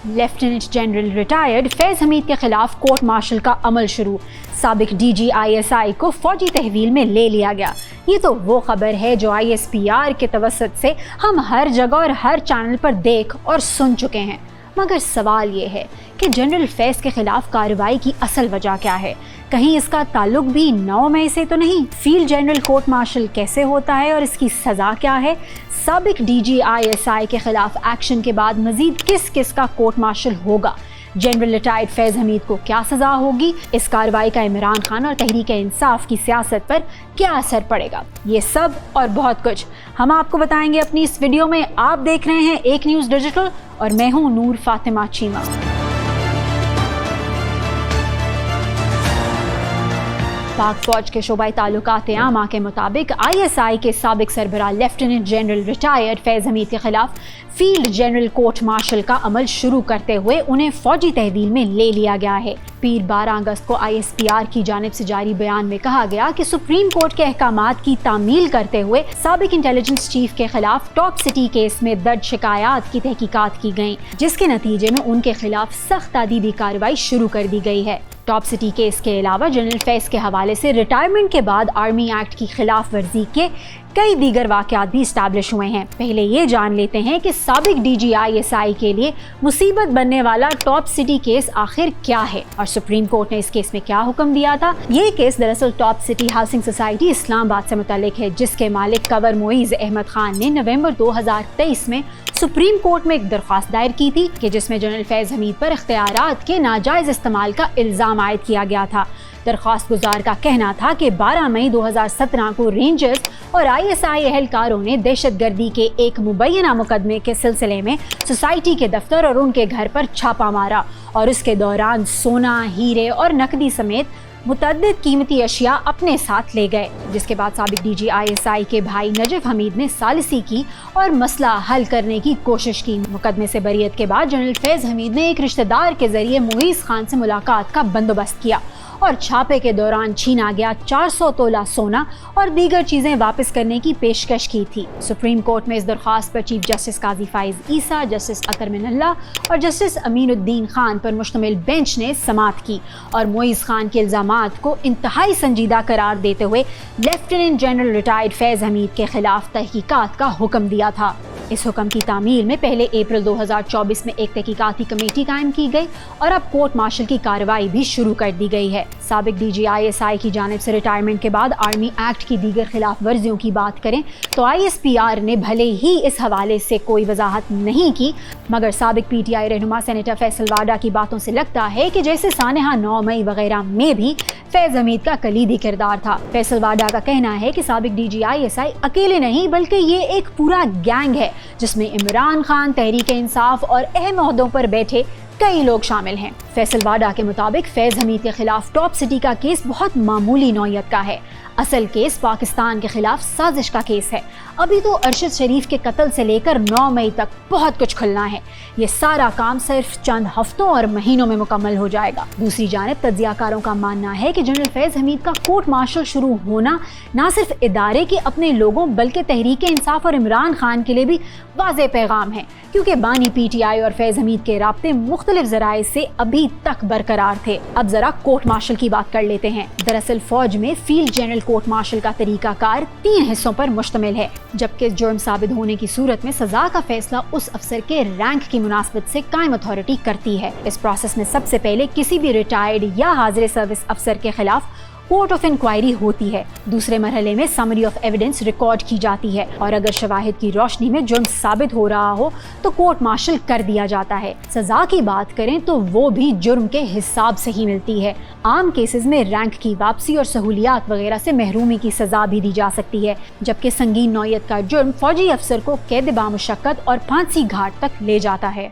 Lieutenant general retired فیض حمید کے خلاف court martial کا عمل شروع، سابق DGISI کو فوجی تحویل میں لے لیا گیا۔ یہ تو وہ خبر ہے جو ISPR کے توسط سے ہم ہر جگہ اور ہر چینل پر دیکھ اور سن چکے ہیں، مگر سوال یہ ہے کہ جنرل فیض کے خلاف کارروائی کی اصل وجہ کیا ہے؟ کہیں اس کا تعلق بھی 9 مئی سے تو نہیں؟ فیلڈ جنرل کورٹ مارشل کیسے ہوتا ہے اور اس کی سزا کیا ہے؟ سابق DGISI کے خلاف ایکشن کے بعد مزید کس کس کا کورٹ مارشل ہوگا؟ جنرل ریٹائرڈ فیض حمید کو کیا سزا ہوگی؟ اس کارروائی کا عمران خان اور تحریک انصاف کی سیاست پر کیا اثر پڑے گا؟ یہ سب اور بہت کچھ ہم آپ کو بتائیں گے اپنی اس ویڈیو میں۔ آپ دیکھ رہے ہیں ایک نیوز ڈیجیٹل اور میں ہوں نور فاطمہ چیمہ۔ پاک فوج کے شعبۂ تعلقات عامہ کے مطابق ISI کے سابق سربراہ لیفٹیننٹ جنرل ریٹائرڈ فیض حمید کے خلاف فیلڈ جنرل کورٹ مارشل کا عمل شروع کرتے ہوئے انہیں فوجی تحویل میں لے لیا گیا ہے۔ پیر 12 اگست کو ISPR کی جانب سے جاری بیان میں کہا گیا کہ سپریم کورٹ کے احکامات کی تعمیل کرتے ہوئے سابق انٹیلیجنس چیف کے خلاف ٹاپ سٹی کیس میں درج شکایات کی تحقیقات کی گئیں، جس کے نتیجے میں ان کے خلاف سخت تادیبی کارروائی شروع کر دی گئی ہے۔ ٹاپ سٹی کیس کے علاوہ جنرل فیض کے حوالے سے ریٹائرمنٹ کے بعد آرمی ایکٹ کی خلاف ورزی کے کئی دیگر واقعات بھی اسٹیبلش ہوئے ہیں۔ پہلے یہ جان لیتے ہیں کہ سابق DGISI کے لیے مصیبت بننے والا ٹاپ سٹی کیس آخر کیا ہے اور سپریم کورٹ نے اس کیس میں کیا حکم دیا تھا۔ یہ کیس دراصل ٹاپ سٹی ہاؤسنگ سوسائٹی اسلام آباد سے متعلق ہے، جس کے مالک کنور معیز احمد خان نے نومبر 2023 میں سپریم کورٹ میں ایک درخواست دائر کی تھی کہ جس میں جنرل فیض حمید پر اختیارات کے ناجائز استعمال کا الزام عائد کیا گیا تھا۔ درخواست گزار کا کہنا تھا کہ 12 مئی 2017 کو رینجرز اور ISI اہلکاروں نے دہشت گردی کے ایک مبینہ مقدمے کے سلسلے میں سوسائٹی کے دفتر اور ان کے گھر پر چھاپا مارا اور اس کے دوران سونا، ہیرے اور نقدی سمیت متعدد قیمتی اشیاء اپنے ساتھ لے گئے، جس کے بعد سابق DGISI کے بھائی نجف حمید نے ثالثی کی اور مسئلہ حل کرنے کی کوشش کی۔ مقدمے سے بریت کے بعد جنرل فیض حمید نے ایک رشتہ دار کے ذریعے معیز خان سے ملاقات کا بندوبست کیا اور چھاپے کے دوران چھینا گیا 400 تولہ سونا اور دیگر چیزیں واپس کرنے کی پیشکش کی تھی۔ سپریم کورٹ میں اس درخواست پر چیف جسٹس قاضی فائز عیسیٰ، جسٹس اطہر من اللہ اور جسٹس امین الدین خان پر مشتمل بینچ نے سماعت کی اور معیز خان کے الزامات کو انتہائی سنجیدہ قرار دیتے ہوئے لیفٹیننٹ جنرل ریٹائرڈ فیض حمید کے خلاف تحقیقات کا حکم دیا تھا۔ اس حکم کی تعمیل میں پہلے اپریل 2024 میں ایک تحقیقاتی کمیٹی قائم کی گئی اور اب کورٹ مارشل کی کارروائی بھی شروع کر دی گئی ہے۔ سابق DGISI کی جانب سے ریٹائرمنٹ کے بعد آرمی ایکٹ کی دیگر خلاف ورزیوں کی بات کریں تو ISPR نے بھلے ہی اس حوالے سے کوئی وضاحت نہیں کی، مگر سابق PTI رہنما سینیٹر فیصل واڈا کی باتوں سے لگتا ہے کہ جیسے سانحہ 9 مئی وغیرہ میں بھی فیض حمید کا کلیدی کردار تھا۔ فیصل واڈا کا کہنا ہے کہ سابق DGISI اکیلے نہیں بلکہ یہ ایک پورا گینگ ہے جس میں عمران خان، تحریک انصاف اور اہم عہدوں پر بیٹھے کئی لوگ شامل ہیں۔ فیصل واڈا کے مطابق فیض حمید کے خلاف ٹاپ سٹی کا کیس بہت معمولی نوعیت کا ہے۔ اصل کیس پاکستان کے خلاف سازش کا کیس ہے۔ ابھی تو ارشد شریف کے قتل سے لے کر 9 مئی تک بہت کچھ کھلنا ہے۔ یہ سارا کام صرف چند ہفتوں اور مہینوں میں مکمل ہو جائے گا۔ دوسری جانب تجزیہ کاروں کا ماننا ہے کہ جنرل فیض حمید کا کورٹ مارشل شروع ہونا نہ صرف ادارے کے اپنے لوگوں بلکہ تحریک انصاف اور عمران خان کے لیے بھی واضح پیغام ہے، کیونکہ بانی PTI اور فیض حمید کے رابطے مختلف ذرائع سے ابھی تک برقرار تھے۔ اب ذرا کورٹ مارشل کی بات کر لیتے ہیں۔ دراصل فوج میں فیلڈ جنرل کورٹ مارشل کا طریقہ کار 3 حصوں پر مشتمل ہے، جبکہ جرم ثابت ہونے کی صورت میں سزا کا فیصلہ اس افسر کے رینک کی مناسبت سے قائم اتھارٹی کرتی ہے۔ اس پروسیس میں سب سے پہلے کسی بھی ریٹائرڈ یا حاضر سروس افسر کے خلاف کورٹ آف انکوائری ہوتی ہے۔ دوسرے مرحلے میں سمری آف ایویڈنس ریکارڈ کی جاتی ہے اور اگر شواہد کی روشنی میں جرم ثابت ہو رہا ہو تو کورٹ مارشل کر دیا جاتا ہے۔ سزا کی بات کریں تو وہ بھی جرم کے حساب سے ہی ملتی ہے۔ عام کیسز میں رینک کی واپسی اور سہولیات وغیرہ سے محرومی کی سزا بھی دی جا سکتی ہے، جبکہ سنگین نوعیت کا جرم فوجی افسر کو قید بامشقت اور پھانسی گھاٹ تک لے جاتا ہے۔